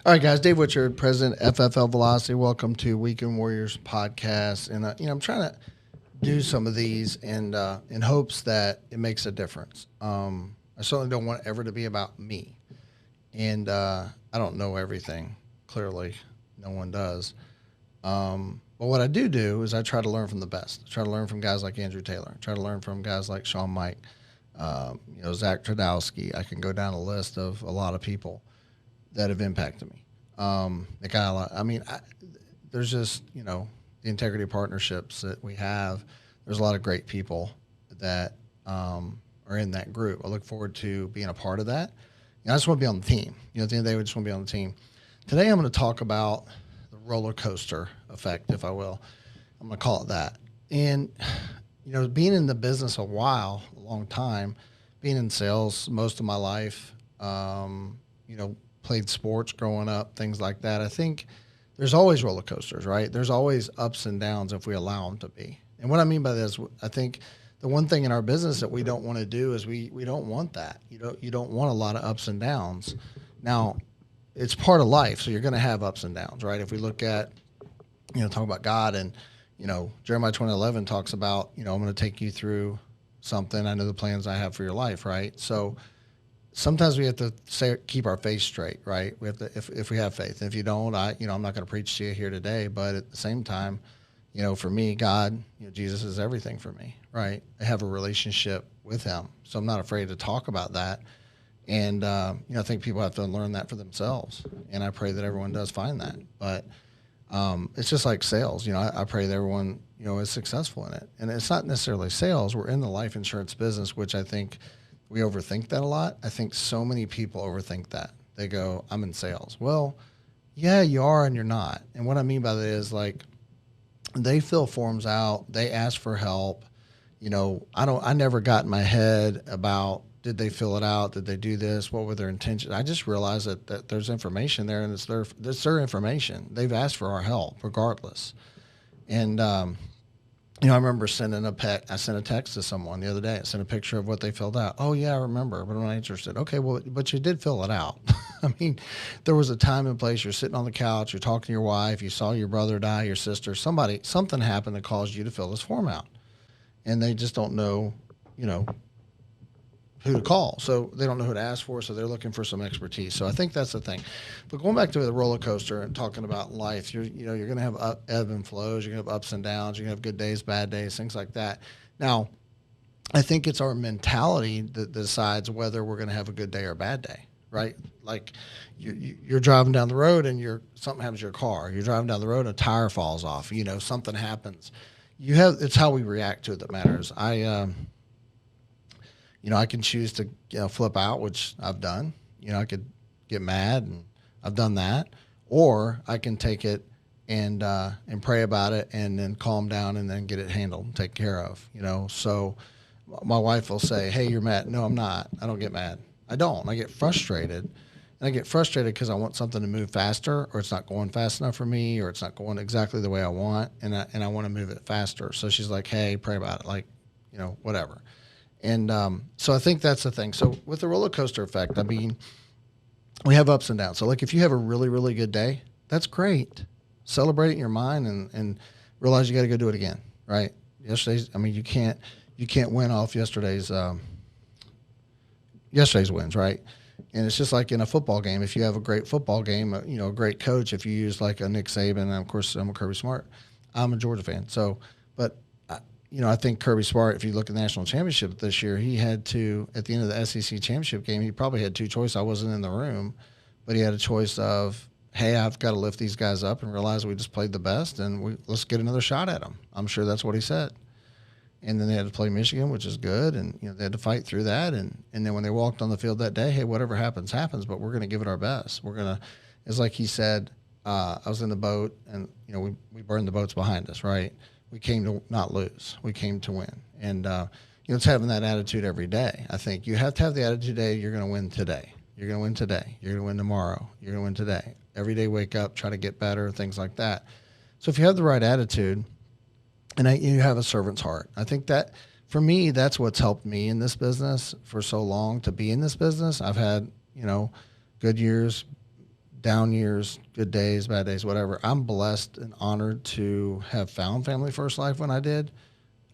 All right, guys. Dave Whichard, President, FFL Velocity. Welcome to Weekend Warriors podcast. And I'm trying to do some of these in hopes that it makes a difference. I certainly don't want it ever to be about me, and I don't know everything. Clearly, no one does. But what I do is I try to learn from the best. I try to learn from guys like Andrew Taylor. I try to learn from guys like Sean Mike, Zach Tradowski. I can go down a list of a lot of people that have impacted me. The guy, there's just, the integrity partnerships that we have. There's a lot of great people that are in that group. I look forward to being a part of that. I just want to be on the team. At the end of the day, we just want to be on the team. Today, I'm going to talk about the roller coaster effect, if I will. I'm going to call it that. And, being in the business a long time, being in sales most of my life, played sports growing up, things like that. I think there's always roller coasters, right? There's always ups and downs if we allow them to be. And what I mean by this, I think the one thing in our business that we don't want to do is we don't want that. You don't want a lot of ups and downs. Now, it's part of life, so you're going to have ups and downs, right? If we look at, talk about God and, Jeremiah 20:11 talks about, I'm going to take you through something. I know the plans I have for your life, right? So sometimes we have to keep our faith straight, right? We have to, if we have faith. And if you don't, I'm not going to preach to you here today. But at the same time, for me, God, Jesus is everything for me, right? I have a relationship with Him, so I'm not afraid to talk about that. And I think people have to learn that for themselves. And I pray that everyone does find that. But it's just like sales. I pray that everyone is successful in it. And it's not necessarily sales. We're in the life insurance business, which I think we overthink that a lot. I think so many people overthink that. They go, I'm in sales. Well, yeah, you are and you're not. And what I mean by that is they fill forms out. They ask for help. I never got in my head about, did they fill it out? Did they do this? What were their intentions? I just realized that there's information there and it's their information. They've asked for our help regardless. And, I remember sending I sent a text to someone the other day. I sent a picture of what they filled out. Oh, yeah, I remember, but I'm not interested. Okay, well, but you did fill it out. I mean, there was a time and place. You're sitting on the couch. You're talking to your wife. You saw your brother die, your sister. Something happened that caused you to fill this form out. And they just don't know, who to call. So they don't know who to ask for, so they're looking for some expertise. So I think that's the thing. But going back to the roller coaster and talking about life, you're going to have ebb and flows. You're going to have ups and downs. You're going to have good days, bad days, things like that. Now, I think it's our mentality that decides whether we're going to have a good day or a bad day, right? Like you're driving down the road and something happens to your car. You're driving down the road and a tire falls off. Something happens. It's how we react to it that matters. I can choose to flip out, which I've done. I could get mad, and I've done that, or I can take it and pray about it, and then calm down, and then get it handled and taken care of. So my wife will say, "Hey, you're mad." No, I'm not. I don't get mad. I don't. I get frustrated, and I get frustrated because I want something to move faster, or it's not going fast enough for me, or it's not going exactly the way I want, and I want to move it faster. So she's like, "Hey, pray about it," whatever. And so I think that's the thing. So with the roller coaster effect, we have ups and downs. So if you have a really, really good day, that's great. Celebrate it in your mind and realize you got to go do it again, right? You can't win off yesterday's wins, right? And it's just like in a football game. If you have a great football game, a great coach, if you use like a Nick Saban, and of course I'm a Kirby Smart, I'm a Georgia fan. So, but I think Kirby Smart, if you look at the national championship this year, he had to, at the end of the SEC championship game, he probably had two choices. I wasn't in the room, but he had a choice of, hey, I've got to lift these guys up and realize we just played the best, and let's get another shot at them. I'm sure that's what he said. And then they had to play Michigan, which is good, and they had to fight through that. And then when they walked on the field that day, hey, whatever happens, happens, but we're going to give it our best. We're going to, it's like he said, I was in the boat, and we burned the boats behind us, right? We came to not lose. We came to win. And, it's having that attitude every day. I think you have to have the attitude today, you're going to win today. You're going to win today. You're going to win tomorrow. You're going to win today. Every day wake up, try to get better, things like that. So if you have the right attitude and you have a servant's heart, I think that, for me, that's what's helped me in this business for so long, to be in this business. I've had, good years, down years, good days, bad days, whatever. I'm blessed and honored to have found Family First Life when I did,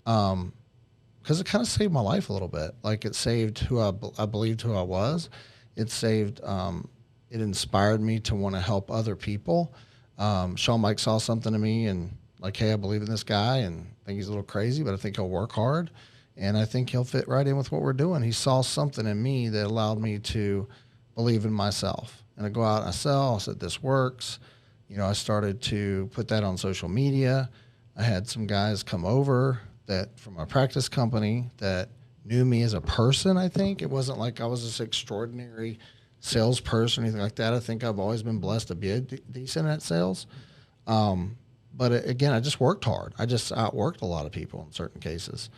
because it kind of saved my life a little bit. Like it saved who I believed who I was. It saved. It inspired me to want to help other people. Sean Mike saw something in me and like, hey, I believe in this guy and I think he's a little crazy, but I think he'll work hard and I think he'll fit right in with what we're doing. He saw something in me that allowed me to believe in myself. And I go out and I sell. I said, this works. I started to put that on social media. I had some guys come over that from my practice company that knew me as a person. I think it wasn't like I was this extraordinary salesperson or anything like that. I think I've always been blessed to be decent at sales. But again, I just worked hard. I just outworked a lot of people in certain cases.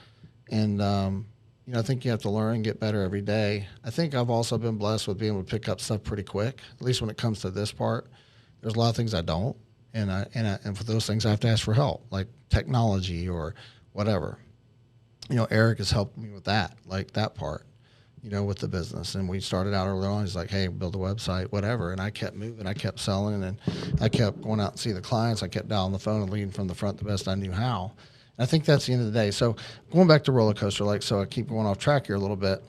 And, I think you have to learn and get better every day. I think I've also been blessed with being able to pick up stuff pretty quick, at least when it comes to this part. There's a lot of things I don't. And for those things, I have to ask for help, like technology or whatever. Eric has helped me with that, like that part, with the business. And we started out early on. He's like, hey, build a website, whatever. And I kept moving. I kept selling. And I kept going out and see the clients. I kept dialing the phone and leading from the front the best I knew how. And I think that's the end of the day. So going back to roller coaster, so I keep going off track here a little bit.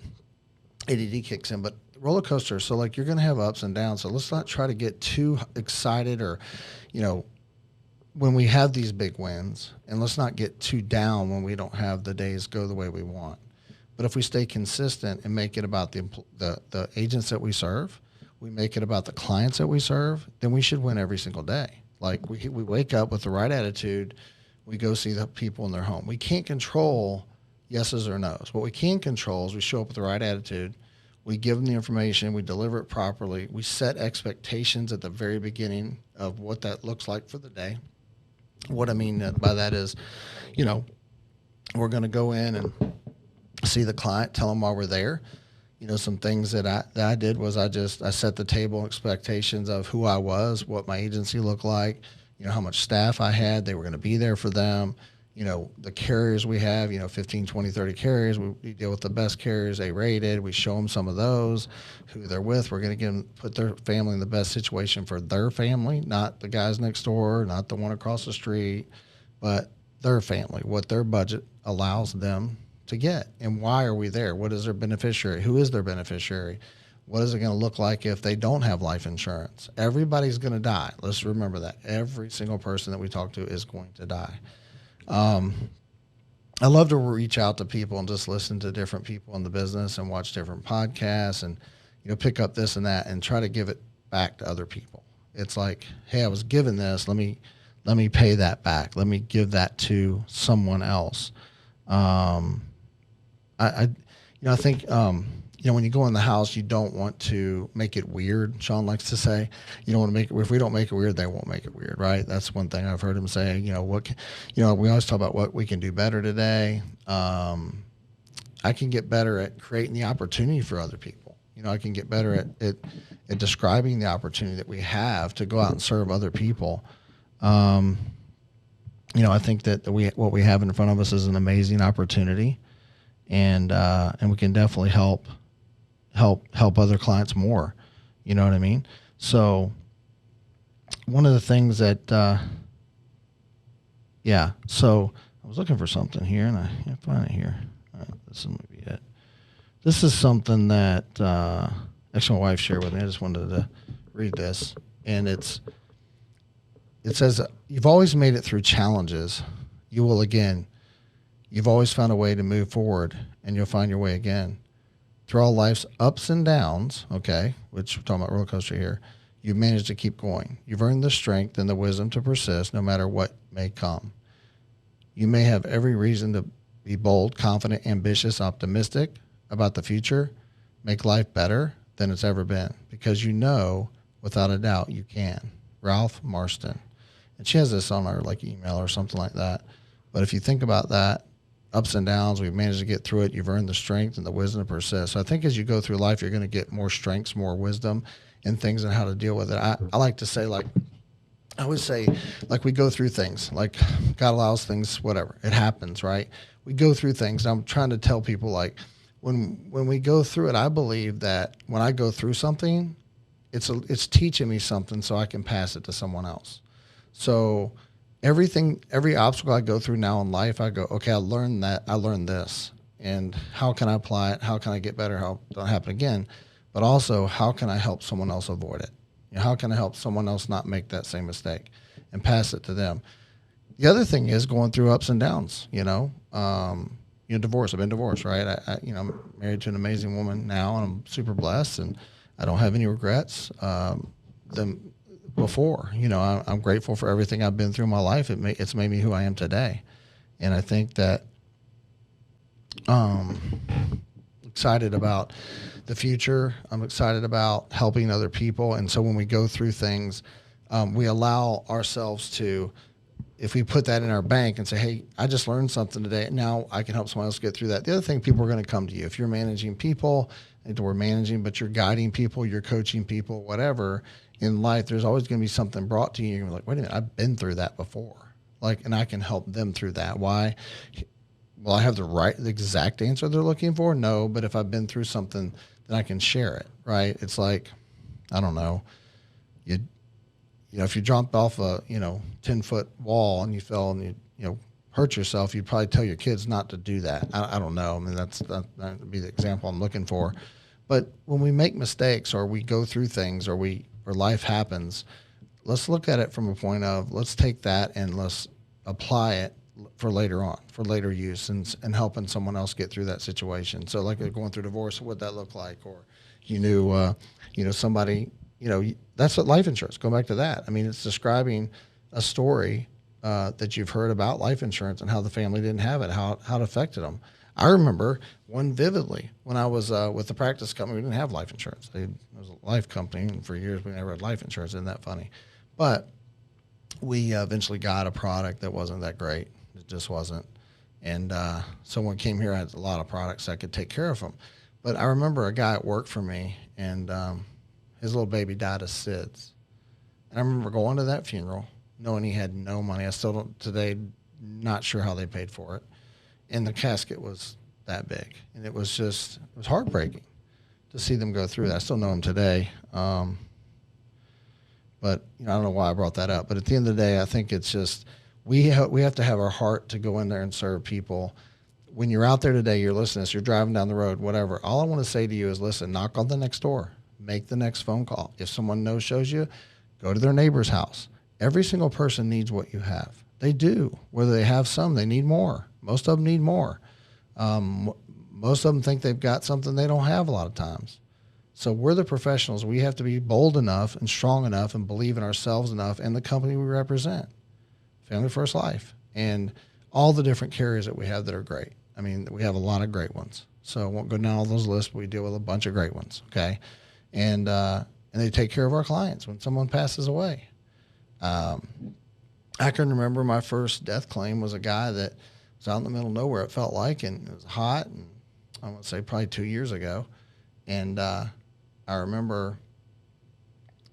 ADD kicks in. But roller coaster, so you're going to have ups and downs. So let's not try to get too excited or, when we have these big wins, and let's not get too down when we don't have the days go the way we want. But if we stay consistent and make it about the agents that we serve, we make it about the clients that we serve, then we should win every single day. Like we wake up with the right attitude, we go see the people in their home. We can't control yeses or nos. What we can control is we show up with the right attitude, we give them the information, we deliver it properly, we set expectations at the very beginning of what that looks like for the day. What I mean by that is, we're going to go in and see the client, tell them why we're there. Some things that I did was I set the table expectations of who I was, what my agency looked like, how much staff I had. They were going to be there for them. The carriers we have, 15, 20, 30 carriers. We deal with the best carriers, A-rated. We show them some of those, who they're with. We're going to put their family in the best situation for their family, not the guys next door, not the one across the street, but their family, what their budget allows them to get. And why are we there? What is their beneficiary? Who is their beneficiary? What is it going to look like if they don't have life insurance? Everybody's going to die. Let's remember that. Every single person that we talk to is going to die. I love to reach out to people and just listen to different people in the business and watch different podcasts and, pick up this and that and try to give it back to other people. It's like, hey, I was given this. Let me pay that back. Let me give that to someone else. I think, when you go in the house, you don't want to make it weird. Sean likes to say, you don't want to make it, if we don't make it weird, they won't make it weird, right? That's one thing I've heard him say. We always talk about what we can do better today. I can get better at creating the opportunity for other people. I can get better at describing the opportunity that we have to go out and serve other people. I think that what we have in front of us is an amazing opportunity, and we can definitely help other clients more. You know what I mean? So one of the things that, so I was looking for something here and I can't find it here. All right, this is maybe it. This is something that, actually my wife shared with me. I just wanted to read this. And it says, you've always made it through challenges. You will again. You've always found a way to move forward, and you'll find your way again. Through all life's ups and downs, okay, which we're talking about roller coaster here, you've managed to keep going. You've earned the strength and the wisdom to persist no matter what may come. You may have every reason to be bold, confident, ambitious, optimistic about the future, make life better than it's ever been, because without a doubt, you can. Ralph Marston. And she has this on our email or something like that. But if you think about that, ups and downs, we've managed to get through it. You've earned the strength and the wisdom to persist. So I think as you go through life, you're going to get more strengths, more wisdom, and things on how to deal with it. I like to say, I always say, we go through things. God allows things, whatever. It happens, right? We go through things. And I'm trying to tell people, when we go through it, I believe that when I go through something, it's teaching me something so I can pass it to someone else. So every obstacle I go through now in life, I go, okay, I learned that, I learned this, and how can I apply it? How can I get better? How it don't happen again? But also, how can I help someone else avoid it? How can I help someone else not make that same mistake and pass it to them? The other thing is going through ups and downs. Divorce. I've been divorced, right? I'm married to an amazing woman now, and I'm super blessed, and I don't have any regrets. Them before, I'm grateful for everything I've been through in my life. It's made me who I am today, and I think that excited about the future. I'm excited about helping other people, and so when we go through things, we allow ourselves to. If we put that in our bank and say, hey, I just learned something today, now I can help someone else get through that. The other thing, people are going to come to you. If you're managing people, and we're managing, but you're guiding people, you're coaching people, whatever, in life, there's always going to be something brought to you. You're like, wait a minute, I've been through that before. And I can help them through that. Why? Will I have the exact answer they're looking for? No, but if I've been through something, then I can share it, right? It's like, I don't know, if you jumped off a 10-foot wall and you fell and you hurt yourself, you'd probably tell your kids not to do that. I don't know. I mean, that would be the example I'm looking for. But when we make mistakes or we go through things or life happens, let's look at it from a point of, let's take that and let's apply it for later on, for later use, and helping someone else get through that situation. So like going through divorce, what would that look like? Or somebody. That's what life insurance, go back to that. I mean, it's describing a story that you've heard about life insurance and how the family didn't have it, how it affected them. I remember one vividly when I was with the practice company. We didn't have life insurance. It was a life company, and for years we never had life insurance. Isn't that funny? But we eventually got a product that wasn't that great. It just wasn't. And someone came here, had a lot of products so I could take care of them. But I remember a guy at work for me, and his little baby died of SIDS. And I remember going to that funeral, knowing he had no money. I still don't today, not sure how they paid for it. And the casket was that big. And it was heartbreaking to see them go through that. I still know him today. But I don't know why I brought that up. But at the end of the day, I think it's just, we have to have our heart to go in there and serve people. When you're out there today, you're listening, you're driving down the road, whatever. All I want to say to you is, listen, knock on the next door. Make the next phone call. If someone no-shows you, go to their neighbor's house. Every single person needs what you have. They do. Whether they have some, they need more. Most of them need more. Most of them think they've got something they don't have a lot of times. So we're the professionals. We have to be bold enough and strong enough and believe in ourselves enough and the company we represent, Family First Life, and all the different carriers that we have that are great. I mean, we have a lot of great ones. So I won't go down all those lists, but we deal with a bunch of great ones, okay? And they take care of our clients when someone passes away. I can remember my first death claim was a guy that was out in the middle of nowhere, it felt like, and it was hot, and I want to say probably 2 years ago. And I remember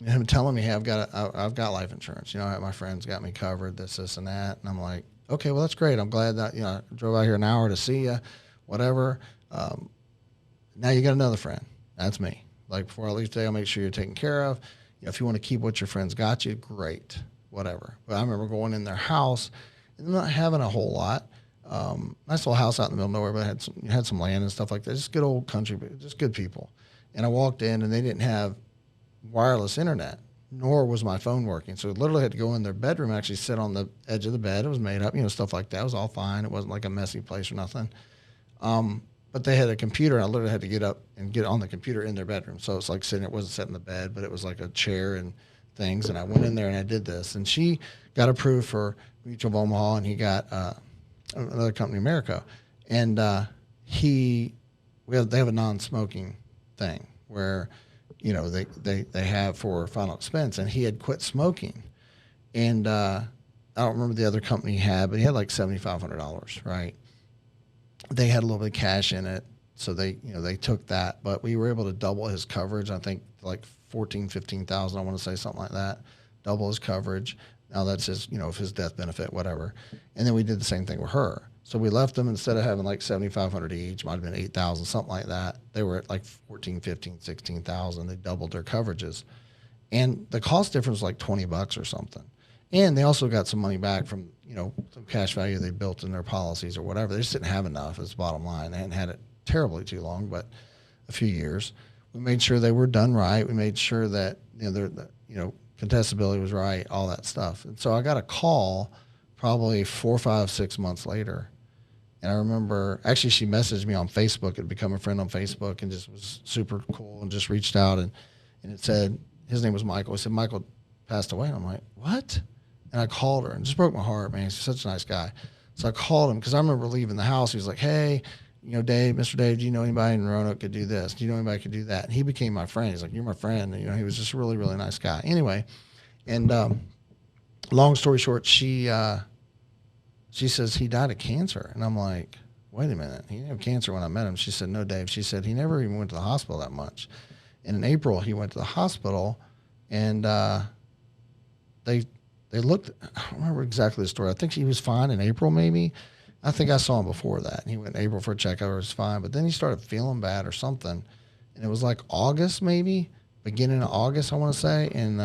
him telling me, hey, I've got life insurance. My friends got me covered, this, and that. And I'm like, okay, well, that's great. I'm glad that, I drove out here an hour to see you, whatever. Now you got another friend. That's me. Like, before I leave today, I'll make sure you're taken care of. If you want to keep what your friends got you, great, whatever. But I remember going in their house and not having a whole lot. Nice little house out in the middle of nowhere, but had some land and stuff like that. Just good old country, just good people. And I walked in, and they didn't have wireless internet, nor was my phone working. So I literally had to go in their bedroom and actually sit on the edge of the bed. It was made up, stuff like that. It was all fine. It wasn't like a messy place or nothing. But they had a computer, and I literally had to get up and get on the computer in their bedroom. So it's like sitting, it wasn't sitting in the bed, but it was like a chair and things. And I went in there and I did this. And she got approved for Mutual of Omaha, and he got another company, America. And they have a non-smoking thing where, they have for final expense. And he had quit smoking. And I don't remember the other company he had, but he had like $7,500, right? They had a little bit of cash in it, so they took that. But we were able to double his coverage. I think like 14, 15,000. I want to say something like that. Double his coverage. Now that's his, if his death benefit, whatever. And then we did the same thing with her. So we left them, instead of having like 7,500 each, might have been 8,000, something like that. They were at like 14, 15, 16,000. They doubled their coverages. And the cost difference was like $20 or something. And they also got some money back from, some cash value they built in their policies or whatever. They just didn't have enough is the bottom line. They hadn't had it terribly too long, but a few years. We made sure they were done right. We made sure that, contestability was right, all that stuff. And so I got a call probably 4, 5, 6 months later. And I remember, actually, she messaged me on Facebook, had become a friend on Facebook, and just was super cool and just reached out. And it said, his name was Michael. It said, Michael passed away. And I'm like, what? And I called her and just broke my heart, man. He's such a nice guy. So I called him because I remember leaving the house. He was like, hey, Dave, Mr. Dave, do you know anybody in Roanoke could do this? Do you know anybody could do that? And he became my friend. He's like, you're my friend. And, he was just a really, really nice guy. Anyway, and long story short, she says he died of cancer. And I'm like, wait a minute. He didn't have cancer when I met him. She said, no, Dave. She said he never even went to the hospital that much. And in April, he went to the hospital, and they looked. I don't remember exactly the story. I think he was fine in April, maybe. I think I saw him before that. And he went in April for a checkup. It was fine. But then he started feeling bad or something. And it was like August, maybe, beginning of August, I want to say. And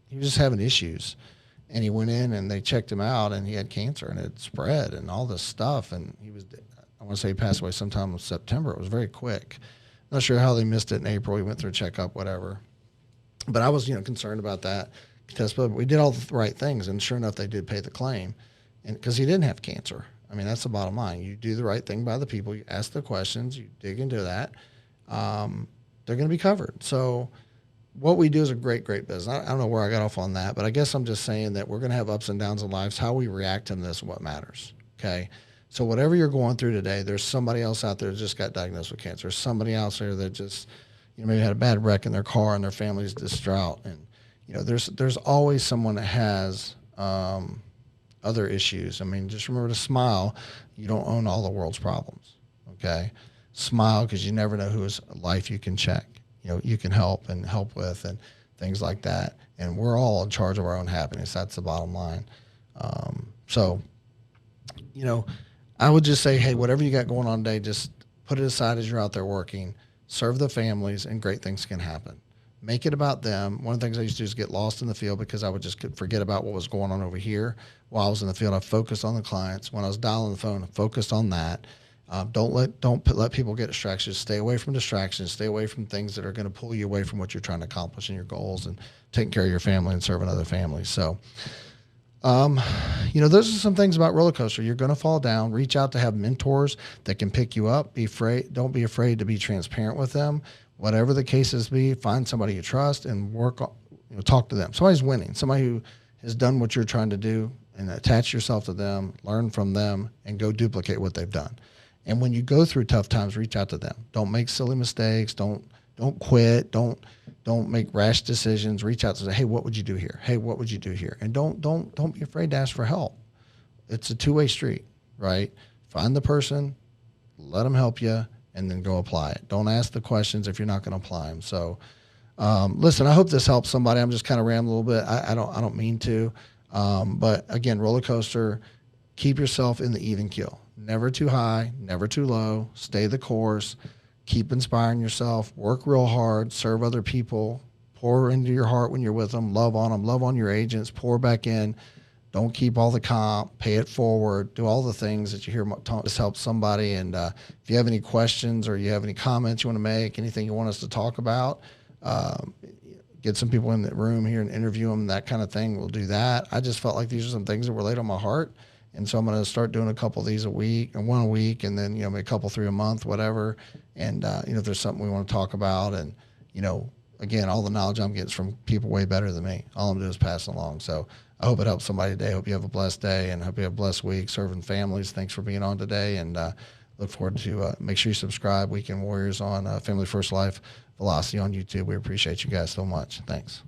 he was just having issues. And he went in and they checked him out, and he had cancer, and it spread and all this stuff. And I want to say he passed away sometime in September. It was very quick. Not sure how they missed it in April. He went through a checkup, whatever. But I was, concerned about that. But we did all the right things, and sure enough, they did pay the claim, and because he didn't have cancer. I mean, that's the bottom line. You do the right thing by the people. You ask the questions. You dig into that. They're going to be covered. So what we do is a great, great business. I don't know where I got off on that, but I guess I'm just saying that we're going to have ups and downs in lives. How we react to this is what matters, okay? So whatever you're going through today, there's somebody else out there that just got diagnosed with cancer. There's somebody else there that just, maybe had a bad wreck in their car and their family's distraught. And, there's always someone that has other issues. I mean, just remember to smile. You don't own all the world's problems, okay? Smile, because you never know whose life you can check. You can help with and things like that. And we're all in charge of our own happiness. That's the bottom line. So, I would just say, hey, whatever you got going on today, just put it aside as you're out there working, serve the families, and great things can happen. Make it about them. One of the things I used to do is get lost in the field because I would just forget about what was going on over here. While I was in the field, I focused on the clients. When I was dialing the phone, I focused on that. Don't let people get distractions. Stay away from distractions. Stay away from things that are going to pull you away from what you're trying to accomplish in your goals and taking care of your family and serving other families. So, those are some things about roller coaster. You're going to fall down. Reach out to have mentors that can pick you up. Don't be afraid to be transparent with them. Whatever the cases be, find somebody you trust and talk to them. Somebody's winning. Somebody who has done what you're trying to do, and attach yourself to them, learn from them, and go duplicate what they've done. And when you go through tough times, reach out to them. Don't make silly mistakes. Don't quit. Don't make rash decisions. Reach out to say, hey, what would you do here? Hey, what would you do here? And don't be afraid to ask for help. It's a two-way street, right? Find the person, let them help you, and then go apply it. Don't ask the questions if you're not going to apply them. So, listen, I hope this helps somebody. I'm just kind of rambling a little bit. I don't mean to, but again, roller coaster. Keep yourself in the even keel. Never too high, never too low. Stay the course. Keep inspiring yourself. Work real hard. Serve other people. Pour into your heart when you're with them. Love on them. Love on your agents. Pour back in. Don't keep all the comp. Pay it forward. Do all the things that you hear just help somebody. And if you have any questions or you have any comments you want to make, anything you want us to talk about, get some people in the room here and interview them, that kind of thing. We'll do that. I just felt like these are some things that were laid on my heart. And so I'm going to start doing a couple of these a week, and one a week, and then, maybe a couple, 3 a month, whatever. And, if there's something we want to talk about, and, again, all the knowledge I'm getting is from people way better than me. All I'm doing is passing along. So I hope it helps somebody today. I hope you have a blessed day, and hope you have a blessed week serving families. Thanks for being on today, and look forward to make sure you subscribe. Weekend Warriors on Family First Life Velocity on YouTube. We appreciate you guys so much. Thanks.